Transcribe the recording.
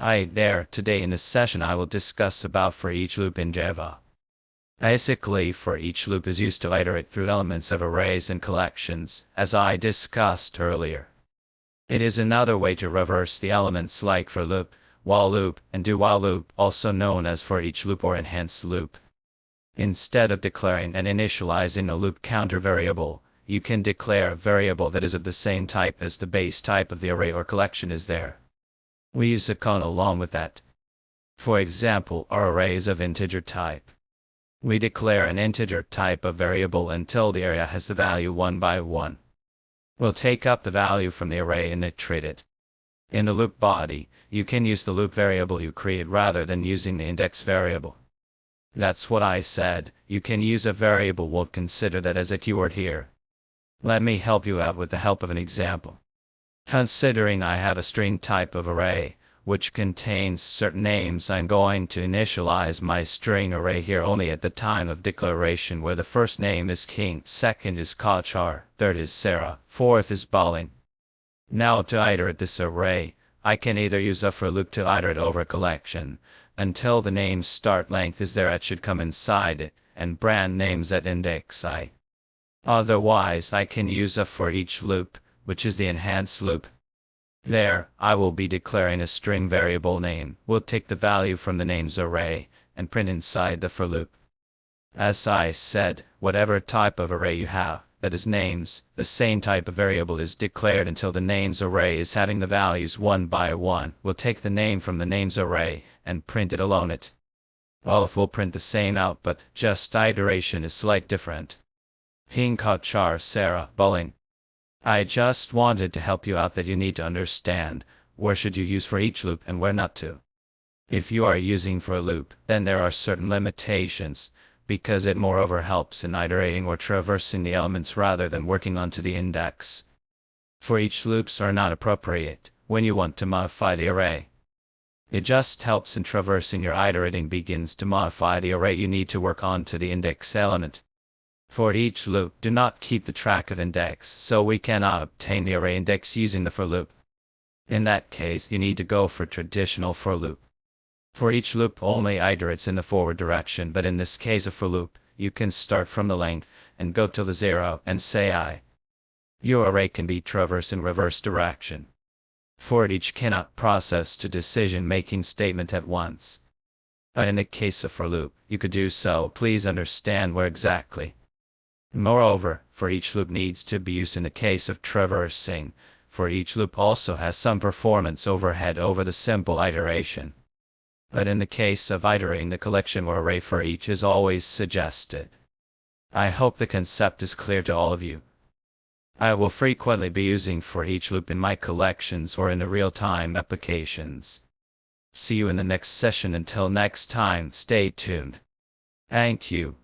Hi there, today in this session I will discuss about for each loop in Java. Basically, for each loop is used to iterate through elements of arrays and collections, as I discussed earlier. It is another way to reverse the elements like for loop, while loop, and do while loop, also known as for each loop or enhanced loop. Instead of declaring and initializing a loop counter variable, you can declare a variable that is of the same type as the base type of the array or collection is there. We use a con along with that. For example, our array is of integer type. We declare an integer type of variable until the area has the value 1 by 1. We'll take up the value from the array and iterate it. In the loop body, you can use the loop variable you create rather than using the index variable. That's what I said, you can use a variable. We'll consider that as a keyword here. Let me help you out with the help of an example. Considering I have a string type of array, which contains certain names, I'm going to initialize my string array here only at the time of declaration, where the first name is King, second is Kochar, third is Sarah, fourth is Balin. Now to iterate this array, I can either use a for loop to iterate over a collection, until the name's start length is there, it should come inside it, and brand names at index I. Otherwise I can use a for each loop, which is the enhanced loop. There, I will be declaring a string variable name. We'll take the value from the names array, and print inside the for loop. As I said, whatever type of array you have, that is names, the same type of variable is declared until the names array is having the values 1 by 1. We'll take the name from the names array, and print it alone it. Both will print the same output, just iteration is slight different. King, Kochar, Sarah, Balin. I just wanted to help you out that you need to understand where should you use for each loop and where not to. If you are using for a loop, then there are certain limitations, because it moreover helps in iterating or traversing the elements rather than working onto the index. For each loops are not appropriate when you want to modify the array. It just helps in traversing your iterating begins to modify the array, you need to work onto the index element. For each loop, do not keep the track of index, so we cannot obtain the array index using the for loop. In that case, you need to go for traditional for loop. For each loop only iterates in the forward direction, but in this case of for loop, you can start from the length, and go to the 0, and say I. Your array can be traversed in reverse direction. For each cannot process to decision-making statement at once. But in the case of for loop, you could do so. Please understand where exactly. Moreover, for each loop needs to be used in the case of traversing. For each loop also has some performance overhead over the simple iteration. But in the case of iterating the collection or array, for each is always suggested. I hope the concept is clear to all of you. I will frequently be using for each loop in my collections or in the real-time applications. See you in the next session. Until next time, stay tuned. Thank you.